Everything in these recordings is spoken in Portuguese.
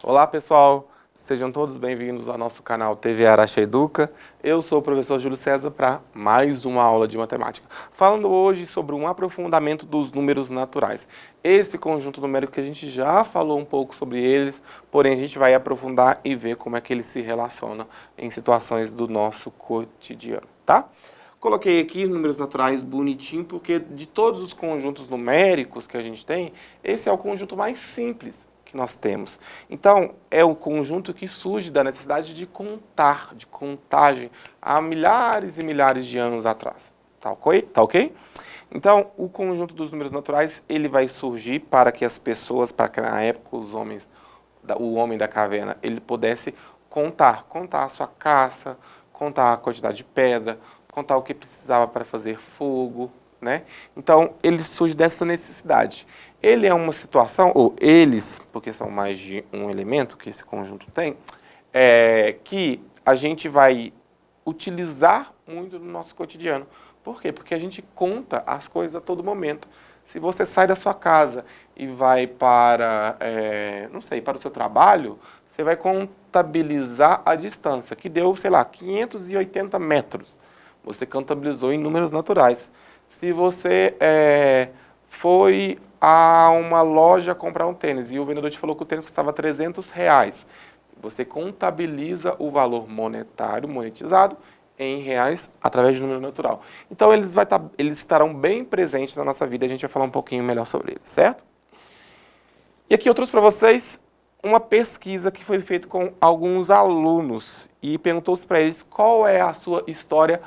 Olá pessoal, sejam todos bem-vindos ao nosso canal TV Araxa Educa. Eu sou o professor Júlio César para mais uma aula de matemática. Falando hoje sobre um aprofundamento dos números naturais. Esse conjunto numérico que a gente já falou um pouco sobre eles, porém a gente vai aprofundar e ver como é que eles se relacionam em situações do nosso cotidiano, tá? Coloquei aqui números naturais bonitinho, porque de todos os conjuntos numéricos que a gente tem, esse é o conjunto mais simples que nós temos. Então, é o conjunto que surge da necessidade de contar, de contagem, há milhares e milhares de anos atrás. Tá ok? Tá ok? Então, o conjunto dos números naturais, ele vai surgir para que as pessoas, para que na época os homens, o homem da caverna, ele pudesse contar a sua caça, contar a quantidade de pedra, contar o que precisava para fazer fogo, né? Então, ele surge dessa necessidade. Ele é uma situação, ou eles, porque são mais de um elemento que esse conjunto tem, que a gente vai utilizar muito no nosso cotidiano. Por quê? Porque a gente conta as coisas a todo momento. Se você sai da sua casa e vai para, não sei, para o seu trabalho, você vai contabilizar a distância, que deu, sei lá, 580 metros. Você contabilizou em números naturais. Se você foi a uma loja comprar um tênis e o vendedor te falou que o tênis custava R$ 300, você contabiliza o valor monetário, monetizado, em reais, através de número natural. Então, eles estarão bem presentes na nossa vida e a gente vai falar um pouquinho melhor sobre eles, certo? E aqui eu trouxe para vocês uma pesquisa que foi feita com alguns alunos e perguntou-se para eles qual é a sua história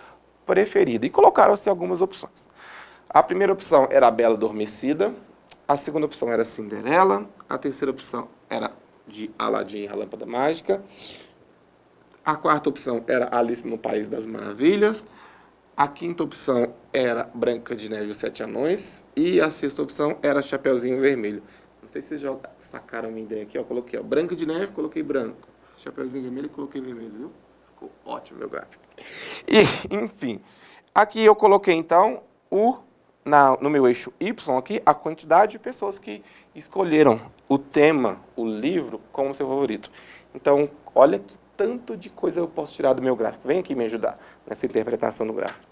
preferida. E colocaram-se algumas opções. A primeira opção era a Bela Adormecida, a segunda opção era Cinderela, a terceira opção era de Aladim e a Lâmpada Mágica, a quarta opção era Alice no País das Maravilhas, a quinta opção era Branca de Neve e os Sete Anões e a sexta opção era Chapeuzinho Vermelho. Não sei se vocês já sacaram a minha ideia aqui, ó. Coloquei, ó, Branca de Neve, coloquei branco. Chapeuzinho Vermelho, coloquei vermelho, viu? Ficou ótimo meu gráfico. E, enfim, aqui eu coloquei, então, no meu eixo Y aqui, a quantidade de pessoas que escolheram o tema, o livro, como seu favorito. Então, olha que tanto de coisa eu posso tirar do meu gráfico. Vem aqui me ajudar nessa interpretação do gráfico.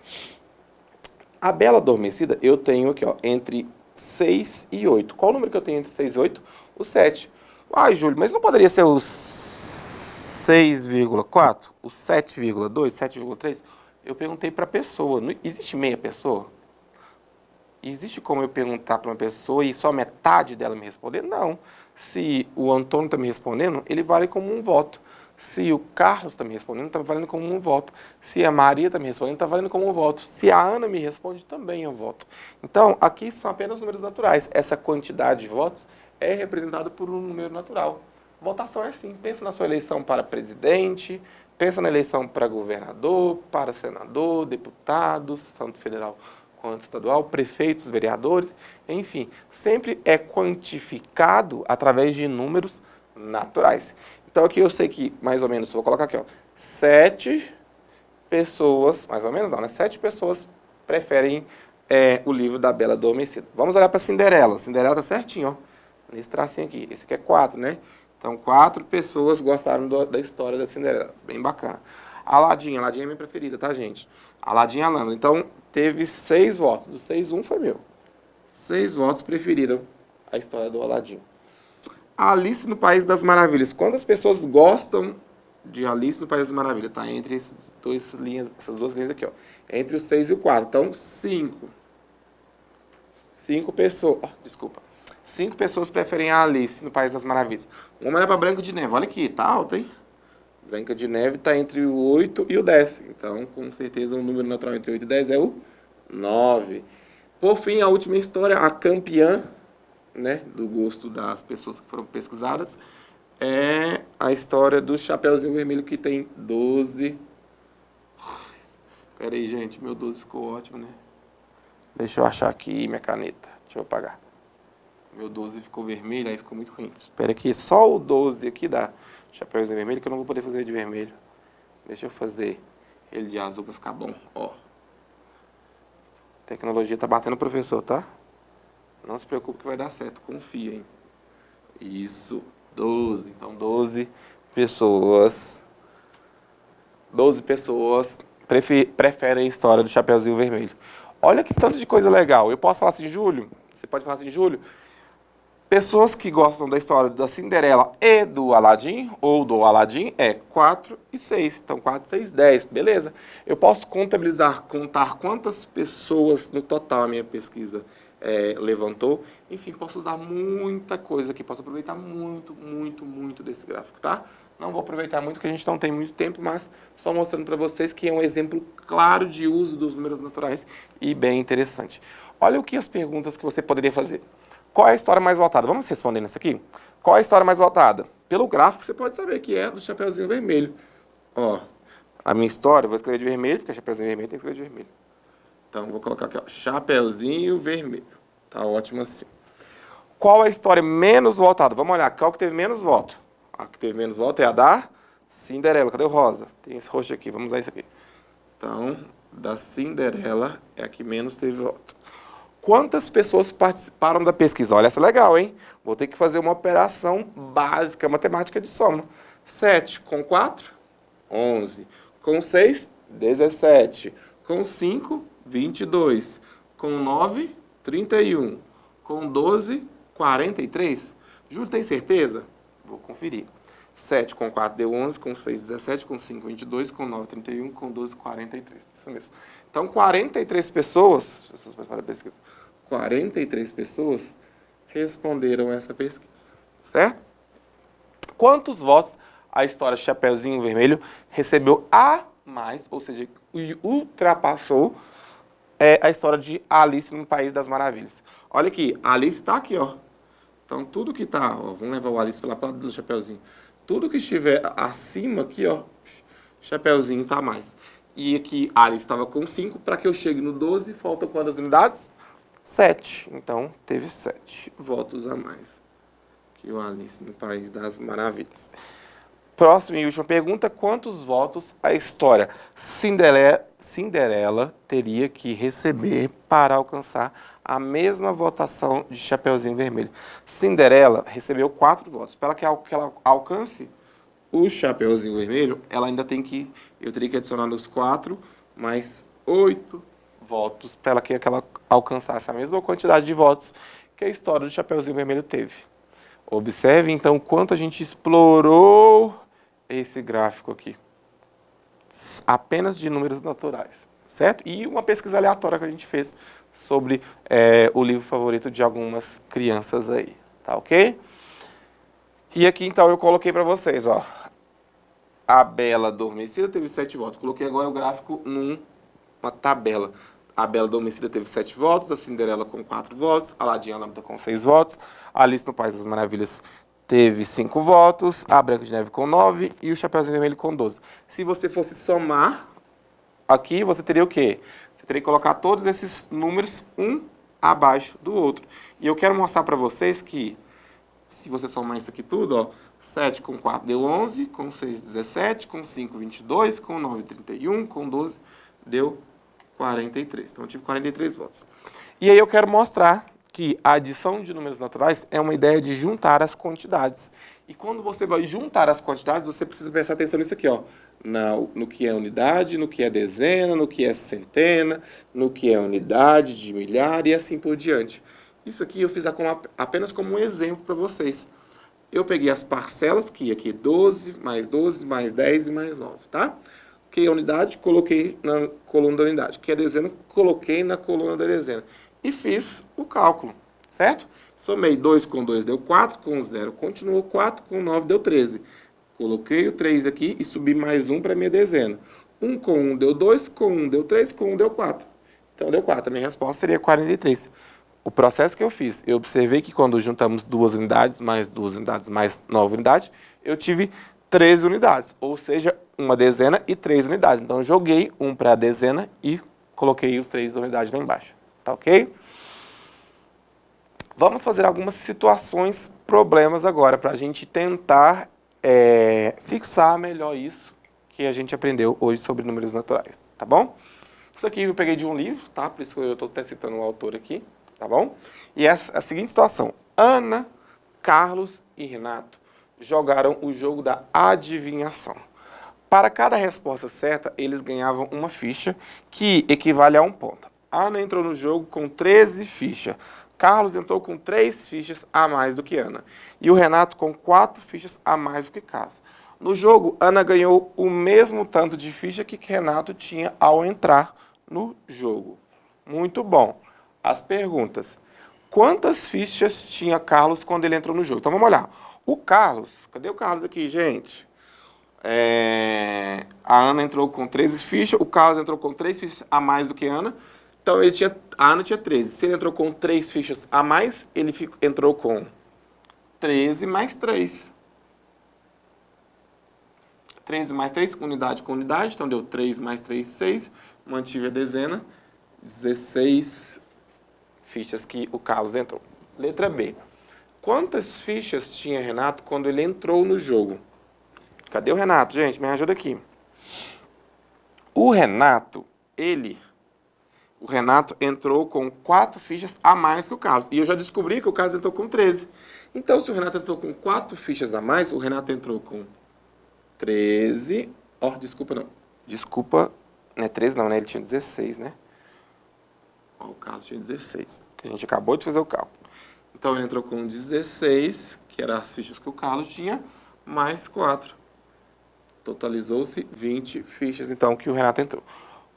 A Bela Adormecida eu tenho aqui, ó, entre 6 e 8. Qual o número que eu tenho entre 6 e 8? O 7. Ai, Júlio, mas não poderia ser o 6,4? O 7,2? 7,3? Eu perguntei para a pessoa. Não existe meia pessoa? Existe como eu perguntar para uma pessoa e só metade dela me responder? Não. Se o Antônio está me respondendo, ele vale como um voto. Se o Carlos está me respondendo, está valendo como um voto. Se a Maria está me respondendo, está valendo como um voto. Se a Ana me responde, também é um voto. Então, aqui são apenas números naturais. Essa quantidade de votos é representada por um número natural. Votação é assim. Pensa na sua eleição para presidente, pensa na eleição para governador, para senador, deputados, tanto federal quanto estadual, prefeitos, vereadores, enfim. Sempre é quantificado através de números naturais. Então, aqui eu sei que, mais ou menos, vou colocar aqui, ó, 7 pessoas, mais ou menos não, né? 7 pessoas preferem o livro da Bela Adormecida. Vamos olhar para Cinderela. Cinderela tá certinho, ó, nesse tracinho aqui. Esse aqui é 4, né? Então, 4 pessoas gostaram da história da Cinderela. Bem bacana. Aladim é minha preferida, tá, gente? Aladim e a Lâmpada. Então, teve 6 votos. Dos 6, um foi meu. 6 votos preferiram a história do Aladim. Alice no País das Maravilhas. Quantas pessoas gostam de Alice no País das Maravilhas? Tá entre essas duas linhas aqui, ó. Entre o 6 e o 4. Então, 5. 5 pessoas. Oh, desculpa. 5 pessoas preferem a Alice no País das Maravilhas. Vamos olhar para Branca de Neve. Olha aqui, tá alto, hein? Branca de Neve está entre o 8 e o 10. Então, com certeza, o número natural entre 8 e 10 é o 9. Por fim, a última história, a campeã, né, do gosto das pessoas que foram pesquisadas, é a história do Chapeuzinho Vermelho, que tem 12. Pera aí, gente, meu 12 ficou ótimo, né? Deixa eu achar aqui minha caneta. Deixa eu apagar. Meu 12 ficou vermelho, aí ficou muito ruim. Espera aqui, só o 12 aqui dá Chapeuzinho Vermelho, que eu não vou poder fazer de vermelho. Deixa eu fazer ele de azul para ficar bom, ó. Tecnologia tá batendo o professor, tá? Não se preocupe que vai dar certo, confia, hein? Isso. 12. Então, 12 pessoas preferem a história do Chapeuzinho Vermelho. Olha que tanto de coisa legal. Eu posso falar assim, Júlio? Você pode falar assim, Júlio? Pessoas que gostam da história da Cinderela e do Aladim, ou do Aladim, é 4 e 6. Então, 4, 6, 10. Beleza. Eu posso contar quantas pessoas no total a minha pesquisa levantou. Enfim, posso usar muita coisa aqui. Posso aproveitar muito desse gráfico, tá? Não vou aproveitar muito, porque a gente não tem muito tempo, mas só mostrando para vocês que é um exemplo claro de uso dos números naturais e bem interessante. Olha o que as perguntas que você poderia fazer. Qual é a história mais votada? Vamos responder isso aqui? Qual é a história mais votada? Pelo gráfico você pode saber que é do Chapeuzinho Vermelho. Ó, a minha história, eu vou escrever de vermelho, porque Chapeuzinho Vermelho tem que escrever de vermelho. Então, vou colocar aqui, ó, Chapeuzinho Vermelho. Tá ótimo assim. Qual é a história menos votada? Vamos olhar, qual que teve menos voto? A que teve menos voto é a da Cinderela. Cadê o rosa? Tem esse roxo aqui, vamos usar isso aqui. Então, da Cinderela é a que menos teve voto. Quantas pessoas participaram da pesquisa? Olha, essa é legal, hein? Vou ter que fazer uma operação básica, matemática de soma. 7 com 4, 11. Com 6, 17. Com 5, 22. Com 9, 31. Com 12, 43. Júlio, tem certeza? Vou conferir. 7 com 4 deu 11, com 6, 17, com 5, 22, com 9, 31, com 12, 43. Isso mesmo. Então, 43 pessoas participaram da pesquisa. 43 pessoas responderam essa pesquisa, certo? Quantos votos a história Chapeuzinho Vermelho recebeu a mais, ou seja, ultrapassou a história de Alice no País das Maravilhas? Olha aqui, a Alice está aqui, ó. Então, tudo que está, vamos levar o Alice pela lado do Chapeuzinho. Tudo que estiver acima aqui, ó, Chapeuzinho está mais. E aqui a Alice estava com 5, para que eu chegue no 12, faltam quantas unidades? 7. Então, teve 7 votos a mais que o Alice no País das Maravilhas. Próxima e última pergunta, quantos votos a história Cinderela teria que receber para alcançar a mesma votação de Chapeuzinho Vermelho? Cinderela recebeu 4 votos. Para que ela alcance o Chapeuzinho Vermelho, ela ainda tem que, eu teria que adicionar os 4, mais 8 votos, para que ela alcançasse a mesma quantidade de votos que a história do Chapeuzinho Vermelho teve. Observe, então, quanto a gente explorou esse gráfico aqui. Apenas de números naturais, certo? E uma pesquisa aleatória que a gente fez sobre o livro favorito de algumas crianças aí, tá ok? E aqui, então, eu coloquei para vocês, ó. A Bela Adormecida teve 7 votos. Coloquei agora o gráfico numa tabela. A Bela Adormecida teve 7 votos, a Cinderela com 4 votos, a Aladim e a Lâmpada com 6 votos, a Alice no País das Maravilhas teve 5 votos, a Branca de Neve com 9 e o Chapeuzinho Vermelho com 12. Se você fosse somar aqui, você teria o quê? Você teria que colocar todos esses números um abaixo do outro. E eu quero mostrar para vocês que, se você somar isso aqui tudo, ó, 7 com 4 deu 11, com 6, 17, com 5, 22, com 9, 31, com 12, deu 43. Então, eu tive 43 votos. E aí eu quero mostrar que a adição de números naturais é uma ideia de juntar as quantidades. E quando você vai juntar as quantidades, você precisa prestar atenção nisso aqui, ó. No que é unidade, no que é dezena, no que é centena, no que é unidade de milhar e assim por diante. Isso aqui eu fiz apenas como um exemplo para vocês. Eu peguei as parcelas, que aqui 12, mais 10 e mais 9, tá? Que é a unidade, coloquei na coluna da unidade. Que é a dezena, coloquei na coluna da dezena. E fiz o cálculo, certo? Somei 2 com 2 deu 4, com 0 continuou 4, com 9 deu 13. Coloquei o 3 aqui e subi mais 1 para a minha dezena. 1 com 1 deu 2, com 1 deu 3, com 1 deu 4. Então deu 4. A minha resposta seria 43. O processo que eu fiz, eu observei que quando juntamos 2 unidades, mais 9 unidades, eu tive 13 unidades, ou seja, uma dezena e 3 unidades. Então, eu joguei 1 para a dezena e coloquei o 3 da unidade lá embaixo. Tá ok? Vamos fazer algumas situações, problemas agora, para a gente tentar fixar melhor isso que a gente aprendeu hoje sobre números naturais, tá bom? Isso aqui eu peguei de um livro, tá? Por isso que eu estou até citando o autor aqui. Tá bom? E essa é a seguinte situação. Ana, Carlos e Renato jogaram o jogo da adivinhação. Para cada resposta certa, eles ganhavam uma ficha, que equivale a 1 ponto. Ana entrou no jogo com 13 fichas. Carlos entrou com 3 fichas a mais do que Ana. E o Renato com 4 fichas a mais do que Carlos. No jogo, Ana ganhou o mesmo tanto de ficha que Renato tinha ao entrar no jogo. Muito bom. As perguntas. Quantas fichas tinha Carlos quando ele entrou no jogo? Então vamos olhar. O Carlos, cadê o Carlos aqui, gente? A Ana entrou com 13 fichas, o Carlos entrou com 3 fichas a mais do que a Ana. Então a Ana tinha 13. Se ele entrou com 3 fichas a mais, ele entrou com 13 mais 3. 13 mais 3, unidade com unidade, então deu 3 mais 3, 6. Mantive a dezena, 16 fichas que o Carlos entrou. Letra B. Quantas fichas tinha Renato quando ele entrou no jogo? Cadê o Renato, gente? Me ajuda aqui. O Renato entrou com 4 fichas a mais que o Carlos. E eu já descobri que o Carlos entrou com 13. Então, se o Renato entrou com 4 fichas a mais, o Renato entrou com 13. Desculpa, não. Desculpa, não é 13 não, né? Ele tinha 16, né? O Carlos tinha 16. Que a gente acabou de fazer o cálculo. Então, ele entrou com 16, que eram as fichas que o Carlos tinha, mais 4. Totalizou-se 20 fichas, então, que o Renato entrou.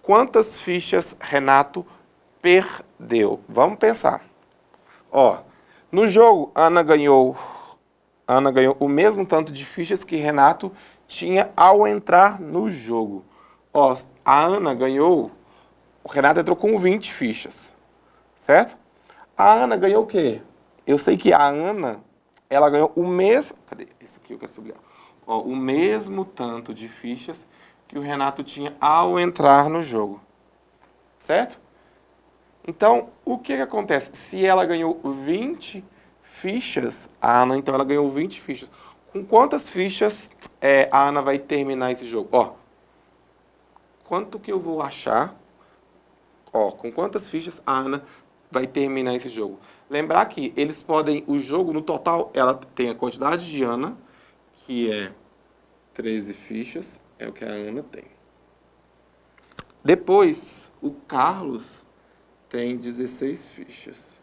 Quantas fichas Renato perdeu? Vamos pensar. No jogo, Ana ganhou o mesmo tanto de fichas que Renato tinha ao entrar no jogo. A Ana ganhou, o Renato entrou com 20 fichas, certo? A Ana ganhou o quê? Eu sei que a Ana, ela ganhou o mesmo... Cadê? Esse aqui eu quero subir. O mesmo tanto de fichas que o Renato tinha ao entrar no jogo, certo? Então, o que acontece? Se ela ganhou 20 fichas, a Ana, então, ela ganhou 20 fichas. Com quantas fichas a Ana vai terminar esse jogo? Quanto que eu vou achar? Com quantas fichas a Ana vai terminar esse jogo? Lembrar que eles podem, o jogo, no total, ela tem a quantidade de Ana, que é 13 fichas, é o que a Ana tem. Depois, o Carlos tem 16 fichas.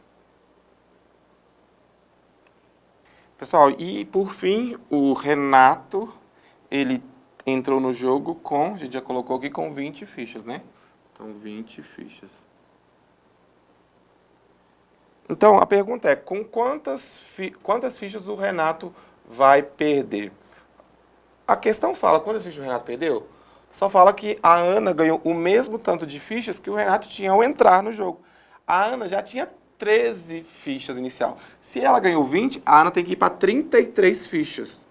Pessoal, e por fim, o Renato, ele entrou no jogo a gente já colocou aqui, com 20 fichas, né? Então, 20 fichas. Então, a pergunta é, com quantas fichas o Renato vai perder? A questão fala, quantas fichas o Renato perdeu? Só fala que a Ana ganhou o mesmo tanto de fichas que o Renato tinha ao entrar no jogo. A Ana já tinha 13 fichas inicial. Se ela ganhou 20, a Ana tem que ir para 33 fichas.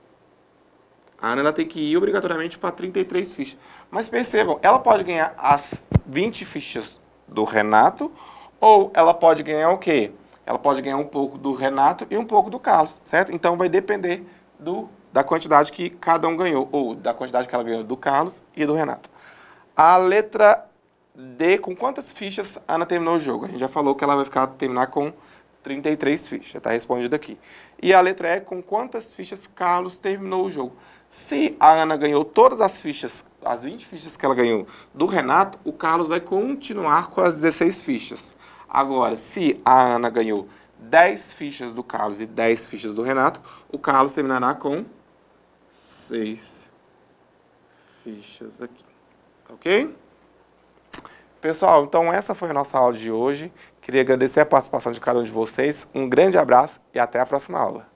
A Ana ela tem que ir obrigatoriamente para 33 fichas. Mas percebam, ela pode ganhar as 20 fichas do Renato, ou ela pode ganhar o quê? Ela pode ganhar um pouco do Renato e um pouco do Carlos, certo? Então vai depender da quantidade que cada um ganhou, ou da quantidade que ela ganhou do Carlos e do Renato. A letra D, com quantas fichas a Ana terminou o jogo? A gente já falou que ela vai terminar com 33 fichas, está respondido aqui. E a letra E, com quantas fichas Carlos terminou o jogo? Se a Ana ganhou todas as fichas, as 20 fichas que ela ganhou do Renato, o Carlos vai continuar com as 16 fichas. Agora, se a Ana ganhou 10 fichas do Carlos e 10 fichas do Renato, o Carlos terminará com 6 fichas aqui. Ok? Pessoal, então essa foi a nossa aula de hoje. Queria agradecer a participação de cada um de vocês. Um grande abraço e até a próxima aula.